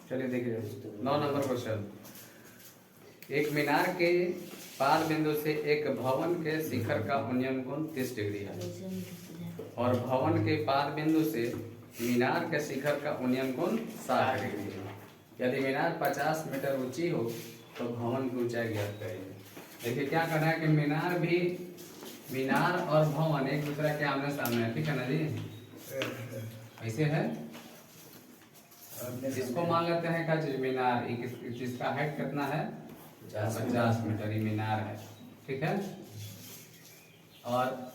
चलिए देखिए 9 number question. एक मीनार के पाद बिंदु से एक भवन के शिखर का उन्नयन कोण 30 डिग्री है और भवन के पाद बिंदु से मीनार के शिखर का उन्नयन कोण 60 डिग्री है। यदि मीनार 50 मीटर ऊंची हो तो भवन की ऊंचाई ज्ञात करिए। देखिए क्या करना है कि मीनार और भवन एक दूसरे के आमने सामने है, ठीक है ना जी। ऐसे है, इसको मान लेते हैं क्या चीज मीनार, जिसका हाइट कितना है 50 मीटर, ये मीनार है, ठीक है। और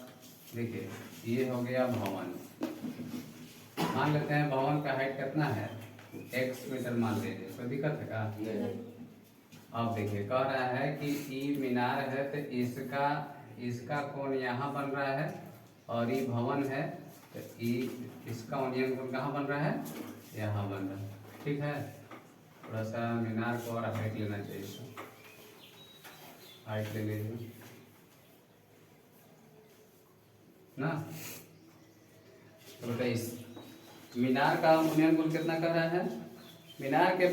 देखिए ये हो गया भवन, मान लेते हैं भवन का हाइट कितना है x मीटर मान लीजिए, कोई दिक्कत है क्या? अब देखिए कह रहा है कि ये मीनार है तो इसका कोण यहाँ बन रहा है और ये भवन है तो इसका उन्नयन कोण कहाँ बन रहा है, यहाँ बन रहा है, ठीक है। थोड़ा सा मीनार को और हाइट लेना चाहिए, हाइट ले लीजिए ना। तो बताइए मीनार का उन्नयन कोण कितना कर रहा है? मीनार के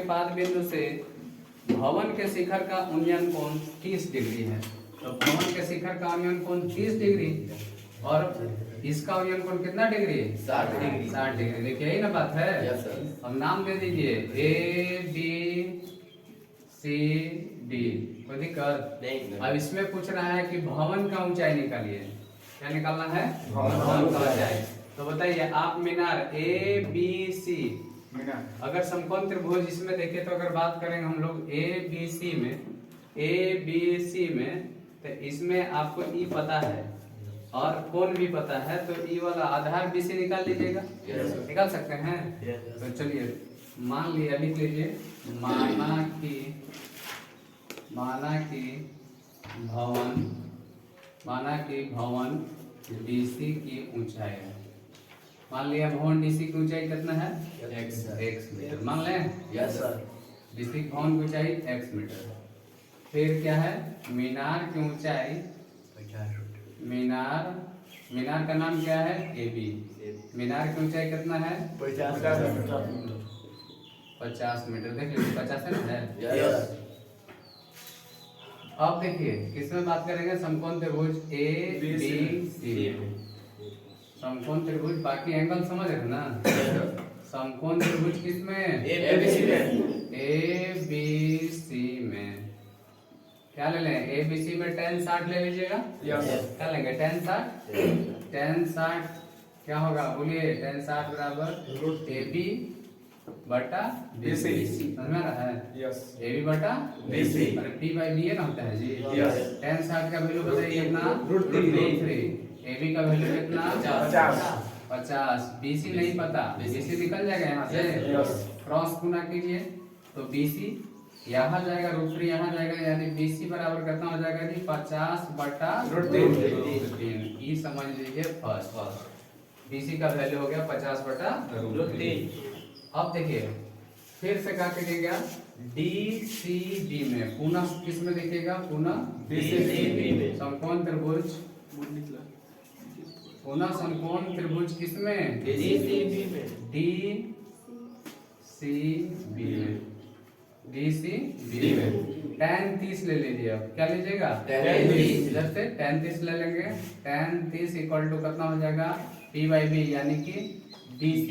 पाद बिंदु से भवन के शिखर का उन्नयन कोण 30 डिग्री है। तो भवन के शिखर का उन्नयन कोण 30 डिग्री और इसका उन्नयन कोण कितना डिग्री? 60 डिग्री। 60 डिग्री, देखिए यही ना बात है। अब नाम दे दीजिए A B C D, कोई दिक्कत नहीं। अब इसमें पूछ रहा है कि भवन का ऊंचाई निकालिए, क्या निकालना है? भवन का ऊंचाई। तो बताइए आप मीनार A B C, अगर समकोण त्रिभुज इसमें देखें तो अगर बात करेंगे हम लोग A B C में तो इसमें आपको E पता है और कोण भी पता है, तो E वाला आधार BC निकाल लीजिएगा, निकाल सकते हैं। तो चलिए मान लिया, लिख लीजिए, माना कि भवन DC की ऊंचाई है। मान लिया भवन DC की ऊंचाई कितना है? x मीटर, मान लें। Yes sir. DC भवन की ऊंचाई x मीटर। फिर क्या है? मीनार की ऊंचाई, मीनार का नाम क्या है? AB। मीनार की ऊंचाई कितना है? 50 मीटर। देख लीजिए 50 है ना? यस। अब देखिए किसमें बात करेंगे? समकोण त्रिभुज ABC। समकोण त्रिभुज, बाकी एंगल समझ रहे ना? समकोण त्रिभुज किसमें? ABC में क्या ले लें? ABC में tan 60 ले लीजिएगा। क्या लेंगे? tan 60 क्या होगा बोलिए? tan 60 बराबर AB बटा BC, समझ में आ रहा है? AB बटा BC, अरे P बाई B ना होता है जी। tan 60 का वैल्यू बताइए कितना? √3। AB का वैल्यू कितना? 50। BC नहीं पता, BC निकल जाएगा यहाँ से, क्रॉस गुना कीजिए तो BC यहाँ जाएगा, √3 यहाँ जाएगा, यानी BC बराबर कितना हो जाएगा जी? 50 बटा √3। ई समझ लीजिए फर्स्ट, BC का वैल्यू हो गया 50 बटा √3। अब देखिए फिर से क्या करिएगा? DCB में, पुनः किस में देखिएगा? पुनः DCB में समकोण त्रिभुज, पुनः समकोण त्रिभुज किसमें? DCB में। DCB में tan 30 ले लीजिए। अब क्या लीजिएगा? tan 30। इधर से tan 30 ले लेंगे। tan 30 इक्वल टू कितना हो जाएगा? P बाई B, यानी कि DC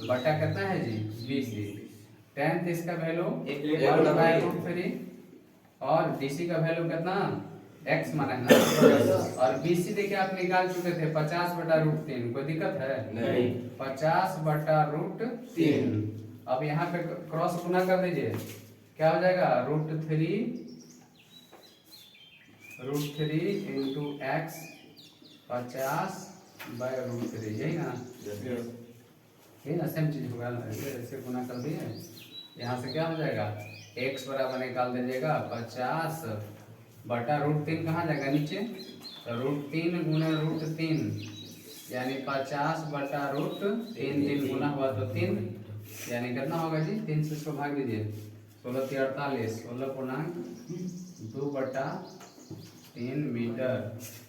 बटा कितना है जी? BC। tan 30 का वैल्यू 1/√3 और DC का वैल्यू कितना? x माना है ना। और BC देखिए आप निकाल चुके थे 50 बटा √3, कोई दिक्कत है? नहीं। 50 बटा √3। अब यहाँ पे क्रॉस गुना कर दीजिए, क्या हो जाएगा? √3 इंटू x 50 बाय √3, यही ना? यही ना, सेम चीज होगा ना, ऐसे गुना कर दिए। यहाँ से क्या हो जाएगा? x बराबर निकाल दीजिएगा 50 बटा √3, कहाँ जाएगा? नीचे। तो √3 गुना √3 यानी 50 बटा √3, 3 गुना हुआ तो 3, यानी कितना होगा जी? 3 से इसको भाग दीजिए, 16 × 48, 16.2 बटा 3 मीटर।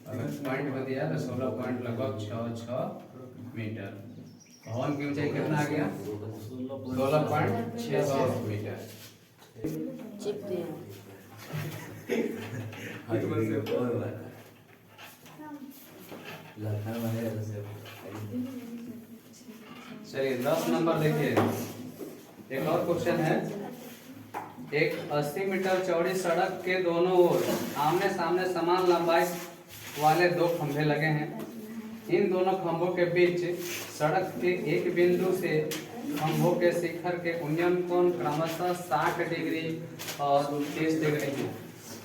अगर पॉइंट में दिया तो 16 पॉइंट लगभग 6 मीटर। भवन की ऊंचाई कितना आ गया? 16.66 मीटर। चलिए 10 नंबर देखिए, एक और क्वेश्चन है। एक 80 मीटर चौड़ी सड़क के दोनों ओर आमने सामने समान लंबाई वाले दो खंभे लगे हैं। इन दोनों खंभों के बीच सड़क के एक बिंदु से खंभों के शिखर के उन्नयन कोण क्रमशः 60 डिग्री और 30 डिग्री है।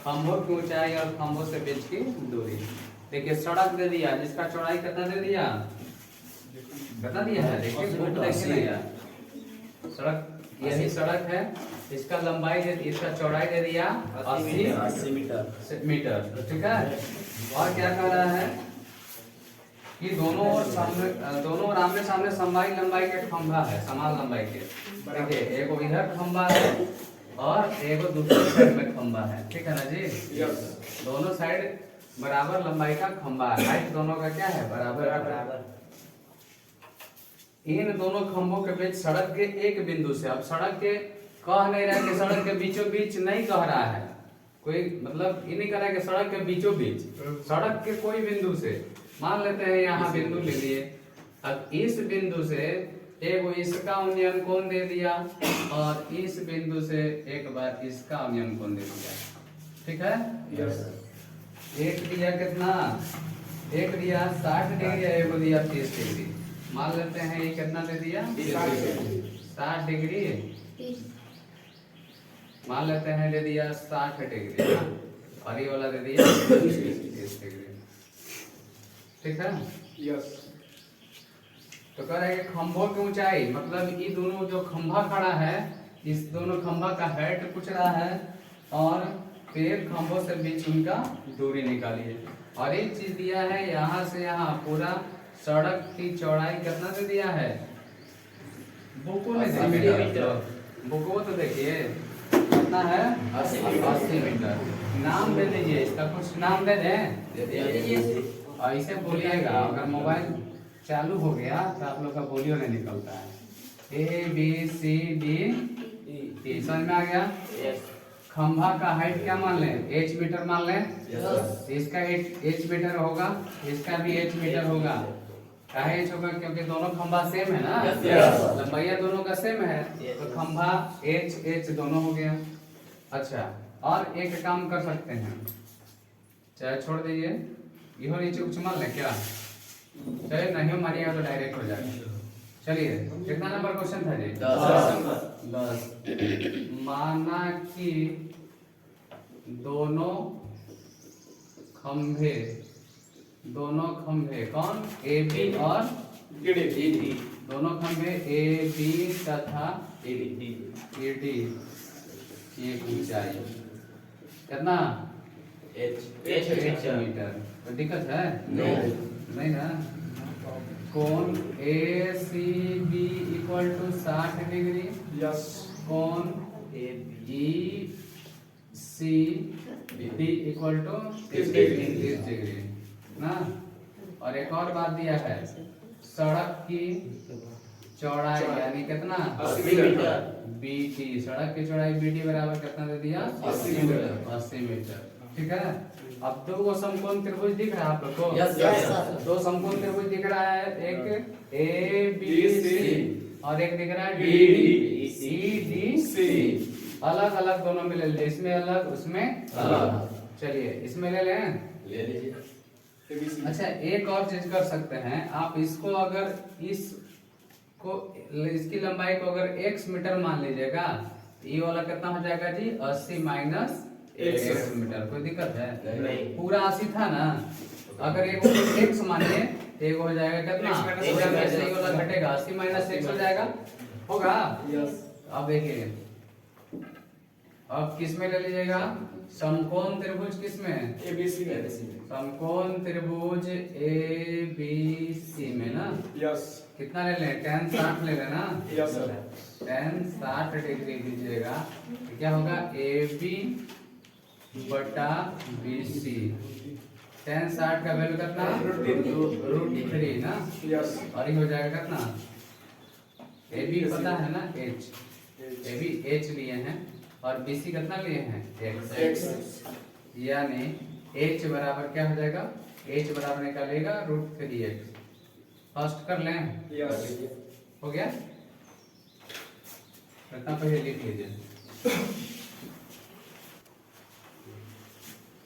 खंभों की ऊंचाई और खंभों से बीच की दूरी। देखिए सड़क दे दिया, जिसका चौड़ाई कितना दे दिया? कितना दिया है? देखिए बुक देखिए ना, सड़क यही सड़क है, इसका लंबाई दे, इसका चौड़ाई दे दिया 80 मीटर। ठीक है। और क्या कह रहा है कि दोनों ओर आमने सामने समान लंबाई के खंभा है, समान लंबाई के। देखिए एक इधर खंभा है और एक दूसरी साइड में खंभा है। ठीक है ना जी? दोनों साइड बराबर लंबाई का खंभा है। हाइट दोनों का क्या है? बराबर। इन दोनों खंभों के बीच सड़क के एक बिंदु से, अब सड़क के कह नहीं रहा है कि सड़क के बीचों बीच नहीं कह रहा है कोई, मतलब ये नहीं कह रहा है कि सड़क के बीचों बीच, सड़क के कोई बिंदु से मान लेते हैं यहाँ बिंदु ले लिए। अब इस बिंदु से एक इसका उन्नयन कोण दे दिया और इस बिंदु से एक बार इसका उन्नयन कोण दे दिया। ठीक है। एक दिया कितना? एक दिया 60 डिग्री, एक दिया 30 डिग्री। मान लेते हैं ये कितना दे दिया? 60 डिग्री। मान लेते हैं दे दिया 60 डिग्री और ये वाला दे दिया 30 डिग्री। ठीक है। यस। तो कह रहे हैं कि खंभों की ऊंचाई, मतलब ये दोनों जो खंभा खड़ा है, इस दोनों खंभा का हाइट पूछ रहा है और फिर खंभों से बीच उनका दूरी निकालिए। और एक चीज दिया है, यहाँ से यहाँ पूरा सड़क की चौड़ाई कितना दे दिया है? बुको ने 80 मीटर। बुको तो देखिए कितना है? 80 मीटर। नाम दे दीजिए, इसका कुछ नाम दे दें। ऐसे बोलिएगा, अगर मोबाइल चालू हो गया तो आप लोग का बोलियो नहीं निकलता है। ABCD E समझ में आ गया? खंभा का हाइट क्या मान लें? H मीटर मान लें। इसका H मीटर होगा, इसका भी H मीटर होगा। काहे H होगा? क्योंकि दोनों खंभा सेम है ना, लंबाइयाँ दोनों का सेम है, तो खंभा H दोनों हो गया। अच्छा, और एक काम कर सकते हैं, चाहे छोड़ दीजिए, इहो नीचे कुछ मान लें क्या? चलिए नहीं मानिएगा तो डायरेक्ट हो जाएगा। चलिए कितना नंबर क्वेश्चन था जी? 10। माना कि दोनों खंभे कौन? AB और ED, दोनों खंभे AB तथा ED की ऊंचाई कितना? H metre. तो दिक्कत है? नहीं ना। कोण ACB equal to 60 degree. Yes. कोण ECD इक्वल टू 30 डिग्री ना। और एक और बात दिया है, सड़क की चौड़ाई यानी कितना? 80 मीटर। BT, सड़क की चौड़ाई BT बराबर कितना दे दिया? 80 मीटर। 80 मीटर। ठीक है। अब दो समकोण त्रिभुज दिख रहा है आप लोग को? Yes sir. दो समकोण त्रिभुज दिख रहा है, एक ABC और एक दिख रहा है DEDC। अलग अलग दोनों में ले लीजिए, इसमें अलग उसमें अलग। चलिए इसमें ले लीजिए। अच्छा एक और चीज कर सकते हैं आप, इसको अगर इसकी लंबाई को अगर x मीटर मान लीजिएगा, ये वाला कितना हो जाएगा जी? 80 माइनस x मीटर। कोई दिक्कत है? नहीं। पूरा 80 था ना, अगर एक x मानिए तो एक हो जाएगा कितना? ये वाला घटेगा, 80 माइनस x हो जाएगा, होगा? यस। अब देखिए, अब किस में ले लीजिएगा? समकोण त्रिभुज किस में? ABC में। समकोण त्रिभुज ABC में ना। यस। कितना ले लें? tan 60 ले लेना। Yes sir. tan 60 डिग्री दीजिएगा तो क्या होगा? AB बटा BC। tan 60 का वैल्यू कितना? √3 ना। यस। और ये हो जाएगा कितना? ए बी पता है ना एच, ए बी एच लिए हैं और बी सी कितना लिए हैं एक्स, यानी एच बराबर क्या हो जाएगा, एच बराबर निकालेगा √3x। फर्स्ट कर लें, हो गया, इतना पहले लिख लीजिए।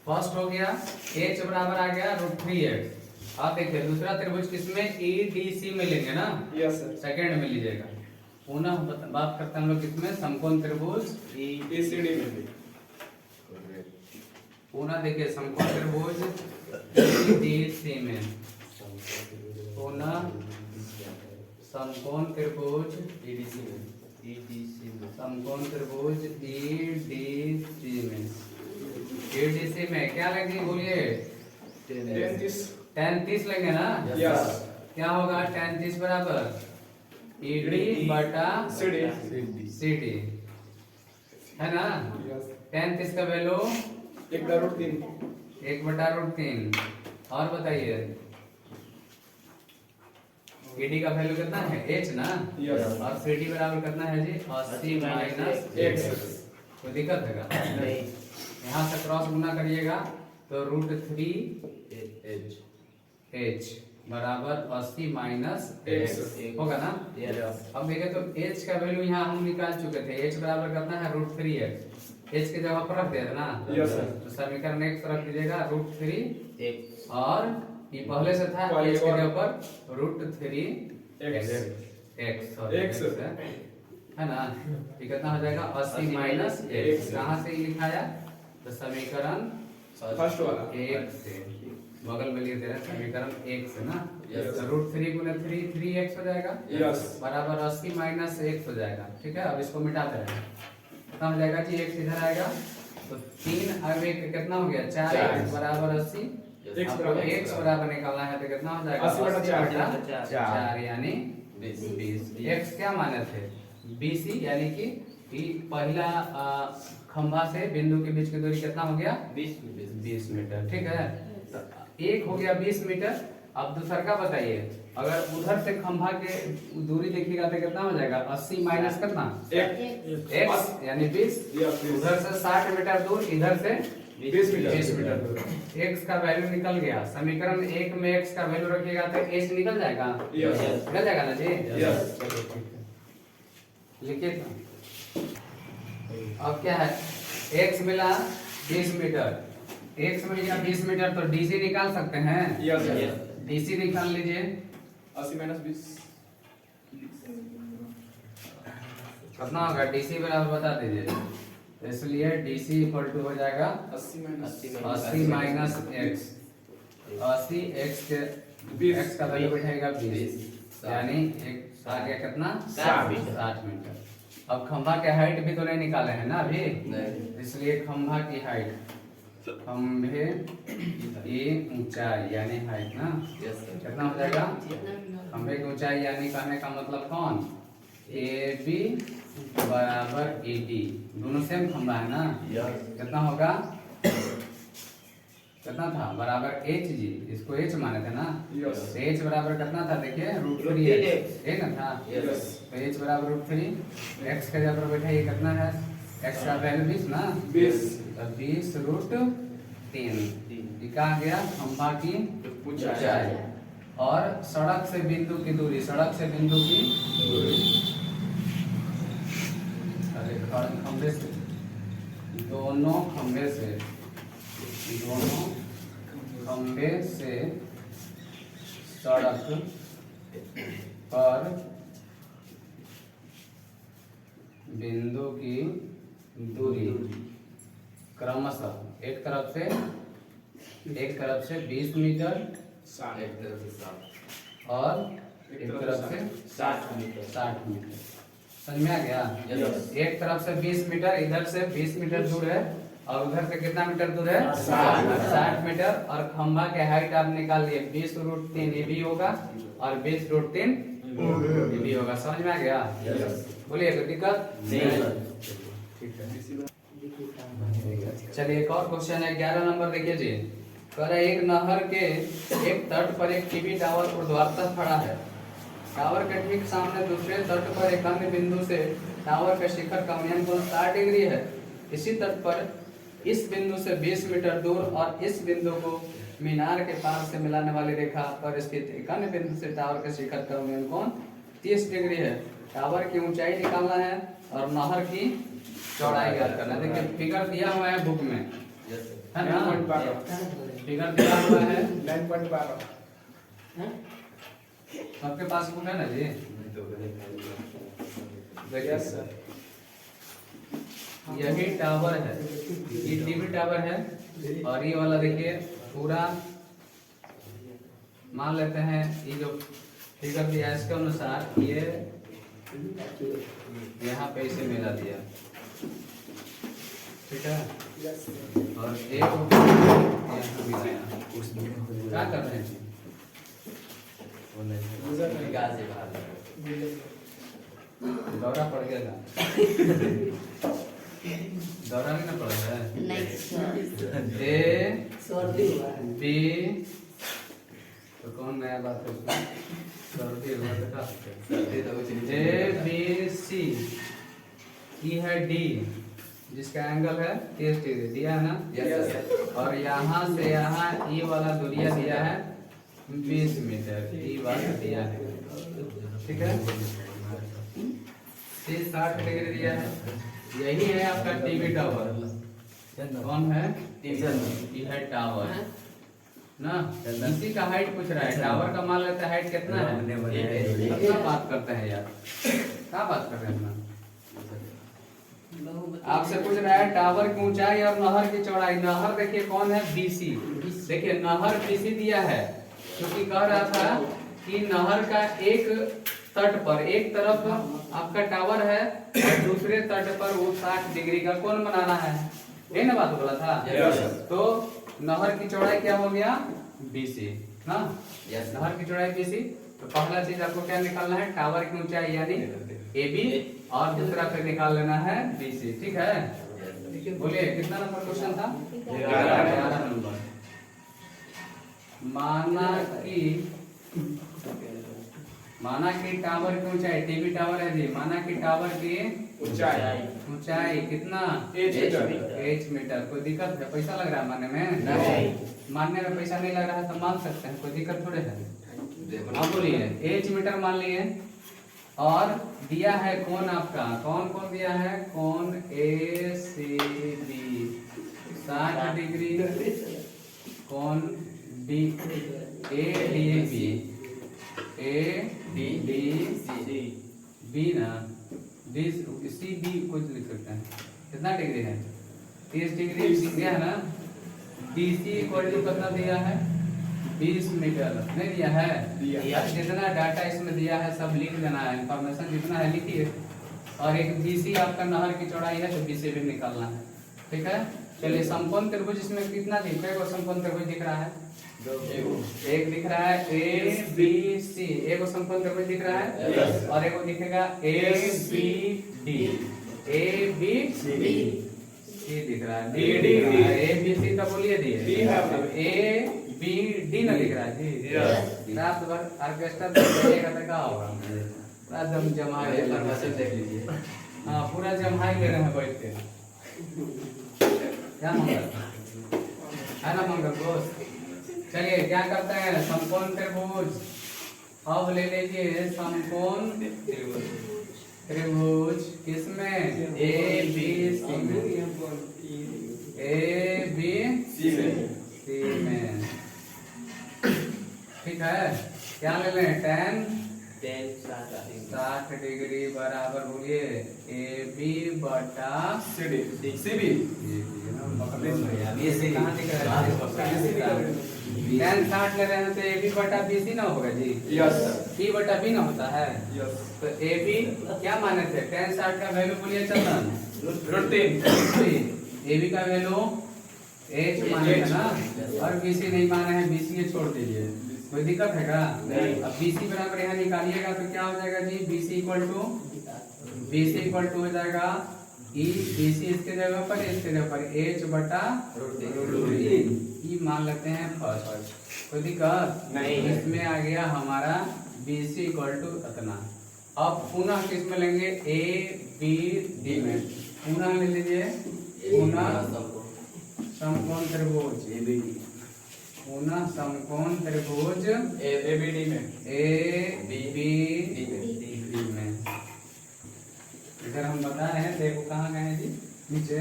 फर्स्ट हो गया, h बराबर आ गया √3x। आप देखिए दूसरा त्रिभुज किसमें EDC में लेंगे ना, यस सर, सेकंड में लीजिएगा। पुनः बात करते हैं हम लोग किसमें, समकोण त्रिभुज ECD में भी पुनः देखिए समकोण त्रिभुज EDC में, पुनः समकोण त्रिभुज EDC में समकोण त्रिभुज EDC में, EDC में क्या लेंगे बोलिए, 33 tan 30 लेंगे ना। यस क्या होगा tan 30 बराबर ED बटा CD है ना। यस tan 30 का वैल्यू 1/√3 1/√3। और बताइए ED का वैल्यू कितना है h ना, यस और CD बराबर कितना है जी 80 माइनस x। कोई दिक्कत है क्या, नहीं यहाँ से क्रॉस गुना करिएगा तो √3h बराबर 80 माइनस x होगा ना। अब देखिए तो h का वैल्यू यहाँ हम निकाल चुके थे, h बराबर कितना है √3x, h के जगह पर रख दिया था ना। यस सर, तो समीकरण x रख दीजिएगा √3 एक और ये पहले से था पहले h के और- जगह पर √3x X है ना। ये कितना हो जाएगा 80 माइनस x, कहाँ से ये लिखाया, तो समीकरण फर्स्ट वाला 1 से बगल में लिख दे रहे हैं समीकरण 1 से ना। Yes. तो √3 गुने 3x हो जाएगा यस बराबर 80 माइनस x हो जाएगा। ठीक है, अब इसको मिटा दे रहे हैं, कितना हो जाएगा जी, x इधर आएगा तो 3 अब एक कितना हो गया 4x बराबर 80। X आपको बराबर x बराबर निकालना है तो कितना हो जाएगा 80/4 यानी 20। x क्या माने थे BC, यानी कि पहला खंभा से बिंदु के बीच की दूरी कितना हो गया 20 मीटर। ठीक है, तो एक हो गया 20 मीटर। अब दूसरा का बताइए, अगर उधर से खंभा के दूरी देखिएगा तो कितना हो जाएगा 80 माइनस कितना x यानी 20, उधर से 60 मीटर दूर, इधर से 20 मीटर दूर। x का वैल्यू निकल गया, समीकरण 1 में x का वैल्यू रखिएगा तो h निकल जाएगा, यस निकल जाएगा ना जी। यस लिखिए तो। अब क्या है, x मिला 20 मीटर, x मिल गया 20 मीटर, तो DC निकाल सकते हैं। यस DC निकाल लीजिए, 80 - 20 कितना होगा DC बराबर बता दीजिए। इसलिए DC इक्वल टू हो जाएगा 80 80 माइनस x, 80 x के x का वैल्यू बैठेगा 20, यानी एक आ गया कितना 60 मीटर। अब खंभा के हाइट भी तो नहीं निकाले हैं ना अभी, इसलिए खंभा की हाइट, खंभे की ऊंचाई यानी हाइट ना कितना हो जाएगा, खंभे की ऊंचाई यानी कहने का मतलब कौन AB बराबर AD, दोनों सेम खंभा है ना। कितना होगा, कितना था बराबर h जी, इसको h माने थे ना। यस तो h बराबर कितना था देखिए √3x, है ना था। यस तो h बराबर √3, x के जगह पर बैठा ये कितना है, x का वैल्यू 20 ना, 20 तो 20√3 ये कहा गया खंभा की ऊंचाई। और सड़क से बिंदु की दूरी, सड़क से बिंदु की दूरी, अरे खंभे से, दोनों खंभे से सड़क पर बिंदु की दूरी क्रमशः एक तरफ से 20 मीटर और एक तरफ से 60 मीटर। समझ में आ गया। एक तरफ से 20 मीटर, इधर से 20 मीटर दूर है और उधर से कितना मीटर दूर है 60 मीटर। और खंभा के हाइट आप निकाल लिए 20√3 ये भी होगा और 20√3 ये भी होगा। समझ में आ गया, बोलिए कोई दिक्कत नहीं। ठीक है, चलिए एक और क्वेश्चन है 11 नंबर देखिए जी। कह रहा है एक नहर के एक तट पर एक टीवी टावर ऊर्ध्वाधर खड़ा है, टावर के ठीक सामने दूसरे तट पर एक अन्य बिंदु से टावर के शिखर का उन्नयन कोण 60 डिग्री है। इसी तट पर इस बिंदु से 20 मीटर दूर और इस बिंदु को मीनार के पार से मिलाने वाली रेखा पर स्थित एक अन्य बिंदु से टावर के शिखर का उन्नयन कोण 30 डिग्री है। टावर की ऊंचाई निकालना है और नहर की चौड़ाई ज्ञात करना है। देखिए फिगर दिया हुआ है बुक में, है ना? 9.12 फिगर दिया हुआ है, 9.12 सबके पास बुक है ना जी? देखिए सर, यही टावर है, ये टीवी टावर है और ये वाला देखिए पूरा मान लेते हैं ये जो फिगर दिया है इसके अनुसार ये यहाँ पे इसे मिला दिया, ठीक है? और एक यहाँ मिलाया। क्या कर रहे हैं जी? दौरा पड़ गया था? दौरा नहीं ना पड़ा है? नहीं सर, ए सर्दी हुआ है। बी तो कौन नया बात है उसमें? सर्दी हुआ तो क्या? ए बी सी, ई है डी जिसका एंगल है 30 डिग्री दिया है ना? और यहाँ से यहाँ ई वाला दूरिया दिया है 20 मीटर, ई वाला दिया है, ठीक है? सी 60 डिग्री दिया है। यही है आपका टीवी टावर। कौन है? ये है टावर ना? इसी का हाइट पूछ रहा है। टावर का मान लेता है हाइट कितना है? कितना बात करते हैं यार, क्या बात कर रहे हैं अपना? आपसे पूछ रहा है टावर की ऊंचाई और नहर की चौड़ाई। नहर देखिए कौन है? बीसी। देखिए नहर बीसी दिया है क्योंकि कह रहा था कि नहर का एक तट पर एक तरफ आपका टावर है और दूसरे तट पर वो 60 डिग्री का कोण बनाना है, ये ना बात बोला था? तो नहर की चौड़ाई क्या हो गया? बीसी ना? नहर की चौड़ाई बीसी। तो पहला चीज आपको क्या निकालना है? टावर की ऊंचाई यानी AB और दूसरा फिर निकाल लेना है BC, ठीक है? बोलिए कितना नंबर क्वेश्चन था? 11 नंबर। माना कि टावर की ऊंचाई, टीवी टावर है जी, माना कि टावर की ऊंचाई कितना? H metre. कोई दिक्कत है? पैसा लग रहा है मानने में? नहीं। मानने में पैसा नहीं लग रहा है तो मान सकते हैं, कोई दिक्कत थोड़े है। आप बोलिए H मीटर मान लिए और दिया है कोण आपका, कौन कौन दिया है? कोण ACB 60 डिग्री, कोण ADB ना, CB कुछ लिख सकते हैं। कितना डिग्री है? 30 डिग्री दिया है ना? BC इक्वल टू कितना दिया है? 20 मीटर नहीं दिया है? जितना डाटा इसमें दिया है सब लिख देना है, इंफॉर्मेशन जितना है लिखिए। और एक BC आपका नहर की चौड़ाई है तो BC भी निकालना है, ठीक है? चलिए समकोण त्रिभुज इसमें कितना दिख रहा है? समकोण त्रिभुज दिख रहा है, एक दिख रहा है ABC, एक समकोण त्रिभुज दिख रहा है और एक दिखेगा ABD, ABCD दिख रहा है, ABC तो बोलिए ABD ना दिख रहा है जी? रात भर ऑर्केस्ट्रा देखिएगा तो क्या होगा? पूरा जमाए ले रहे हैं। हाँ पूरा जमाए ले रहे हैं बैठ के। क्या मंगल है ना मंगल बोस? चलिए क्या करते हैं? समकोण त्रिभुज। अब ले लीजिए समकोण त्रिभुज किसमें? ABC में, ABC में, ठीक है? क्या ले लें? tan 60 डिग्री बराबर बोलिए AB बटा CB। कहाँ दिख रहा है? tan 60 ले रहे हैं तो AB बटा BC ना होगा जी? C बटा B ना होता है? तो AB क्या माने थे? tan 60 का वैल्यू बोलिए चंदन? AB का वैल्यू H माने है ना? और BC नहीं माने हैं, BC छोड़ दीजिए, कोई दिक्कत है क्या? अब BC बराबर यहाँ निकालिएगा तो क्या हो जाएगा जी? BC इक्वल टू हो जाएगा BC इसके जगह पर, इसके जगह पर H बटा E मान लेते हैं फर्स्ट, कोई दिक्कत नहीं? इसमें आ गया हमारा BC इक्वल टू इतना। अब पुनः किस में लेंगे, ABD में पुनः ले लीजिए, पुनः समकोण त्रिभुज ABD पुनः समकोण त्रिभुज ABD में ABD में। इधर हम बता रहे हैं, देखो कहाँ गए हैं जी, नीचे।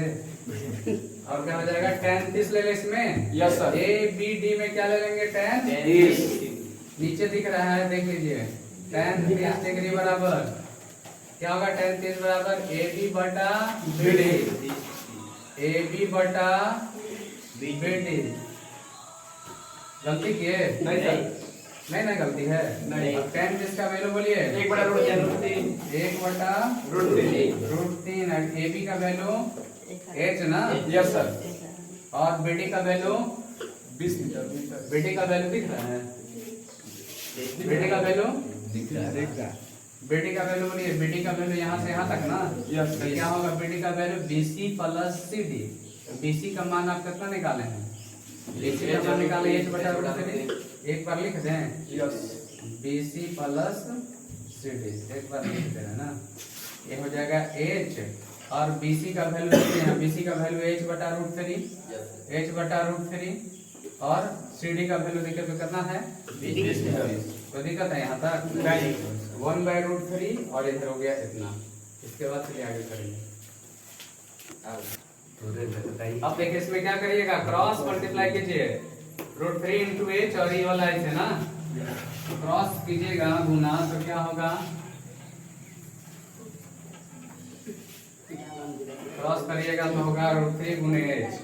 और क्या हो जाएगा, tan 30 ले ले इसमें। Yes sir. ABD में क्या ले लेंगे, tan 30 नीचे दिख रहा है, देख लीजिए, tan 30 डिग्री बराबर क्या होगा, tan 30 बराबर AB बटा BD, AB बटा BD। गलती की है? नहीं सर। नहीं ना गलती है। नहीं। अब tan किसका वैल्यू बोलिए, 1 बटा रूट 3 1 बटा रूट 3 AB का वैल्यू H ना, यस सर। और BD का वैल्यू, 20 मीटर BD का वैल्यू दिख रहा है, BD का वैल्यू, BD का वैल्यू बोलिए, BD का वैल्यू यहाँ से यहाँ तक ना। यस तो क्या होगा, BD का value BC plus CD। BC का मान आप कितना निकाले हैं, BC का मान निकाले H बटा रूट 3। एक बार लिख दें, यस BC प्लस CD, एक बार लिख दे रहे ना, ये हो जाएगा H, और BC का वैल्यू देखते हैं, BC का वैल्यू H बटा रूट 3, H बटा रूट 3, और CD का वैल्यू देखिए तो कितना है, 20 मीटर। कोई दिक्कत है यहाँ तक? नहीं। 1 बाई रूट 3 और इधर हो गया इतना। इसके बाद चलिए आगे करेंगे। अब देखिए इसमें क्या करिएगा, क्रॉस मल्टीप्लाई कीजिए, रूट 3 इंटू H और ये वाला H है ना, क्रॉस कीजिएगा गुना, तो क्या होगा, क्रॉस करिएगा तो होगा रूट 3 गुने H,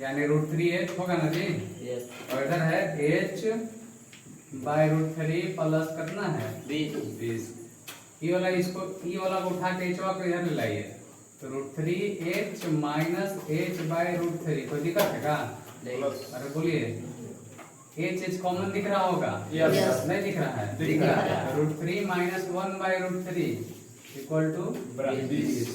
यानी रूट 3H होगा ना जी। और इधर है H बाय रूट 3 प्लस कितना है, 20। ये वाला, इसको ये वाला को उठा के H को इधर ले लाइए, तो root 3H minus H by root 3। कोई दिक्कत है क्या? अरे बोलिए, H कॉमन दिख रहा होगा, यस। नहीं दिख रहा है, दिख रहा है। Root 3 minus 1 by root 3 equal to 20।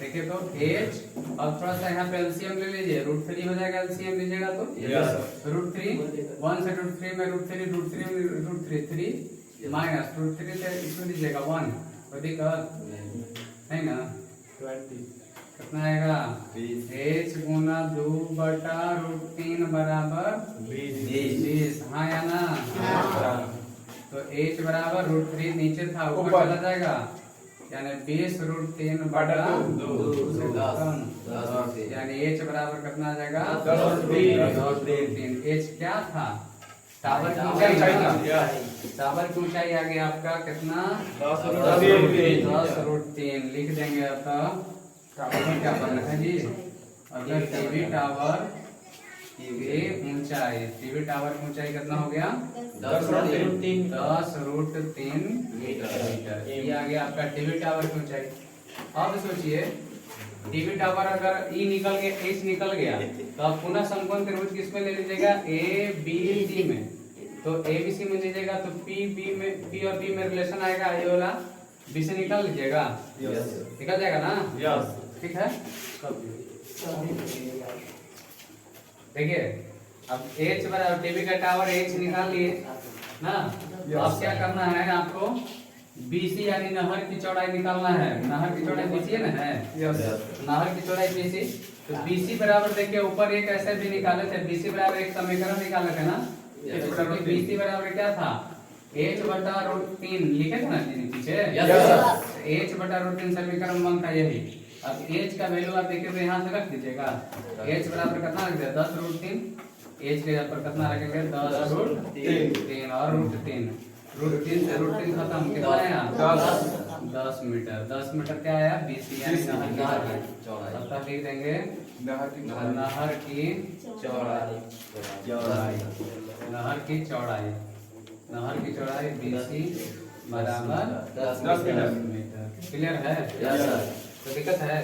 देखिए तो H, अब थोड़ा सा यहाँ पे एलसीएम ले लीजिए, रूट 3 हो जाएगा, एलसीएम लीजिएगा तो यस। रूट 3 1 से रूट 3 में रूट 3 में रूट 3 माइनस रूट 3 से इसमें लीजिएगा 1। कोई दिक्कत नहीं ना? 20 कितना आएगा, H गुना 2 बटा रूट 3 बराबर 20। हाँ या ना? तो H बराबर रूट 3 नीचे था, ऊपर ऊपर चला जाएगा, यानी 20 रूट 3 बटा 2 यानी H बराबर कितना आ जाएगा, 10 रूट 3। H क्या था, टावर की ऊंचाई था, टावर की ऊंचाई आ गया आपका कितना, 10 रूट 3 लिख देंगे। अब क्या करना है जी, अगर टीवी टावर की ऊंचाई, टीवी टावर की ऊंचाई कितना हो गया, 10 रूट 3 मीटर। ये आ गया आपका टीवी टावर की ऊंचाई। अब सोचिए, टीवी टावर अगर ई निकल गया, एच निकल गया, तो आप पुनः समकोण त्रिभुज किस में ले लीजिएगा, ए बी सी में। तो ए बी सी में लीजिएगा तो पी बी में, पी और बी में रिलेशन आएगा, ये वाला बी से निकाल लीजिएगा, निकल जाएगा ना, ठीक है। देखिए अब H बराबर टीवी का टावर H निकाल लिए ना, अब क्या करना है आपको, BC यानी नहर की चौड़ाई निकालना है। नहर की चौड़ाई BC है ना, है नहर की चौड़ाई BC। तो BC बराबर देखिए, ऊपर एक ऐसे भी निकाले थे, BC बराबर एक समीकरण निकाले थे ना, BC बराबर क्या था, H बटा रूट 3 लिखे थे ना पीछे, H बटा रूट 3 समीकरण बनता यही। अब H का वैल्यू आप देखिए तो यहाँ से रख दीजिएगा, H बराबर कितना रख दिया, 10 रूट 3, H के पर कितना रखेंगे, 10 रूट 3 और रूट 3, रूट 3 से रूट 3 खत्म, कितना आया, 10 मीटर। 10 मीटर क्या आया, BC यानी नहर की चौड़ाई। अब लिख देंगे नहर की चौड़ाई, नहर की चौड़ाई, नहर की चौड़ाई BC बराबर 10 मीटर। क्लियर है? तो दिक्कत है?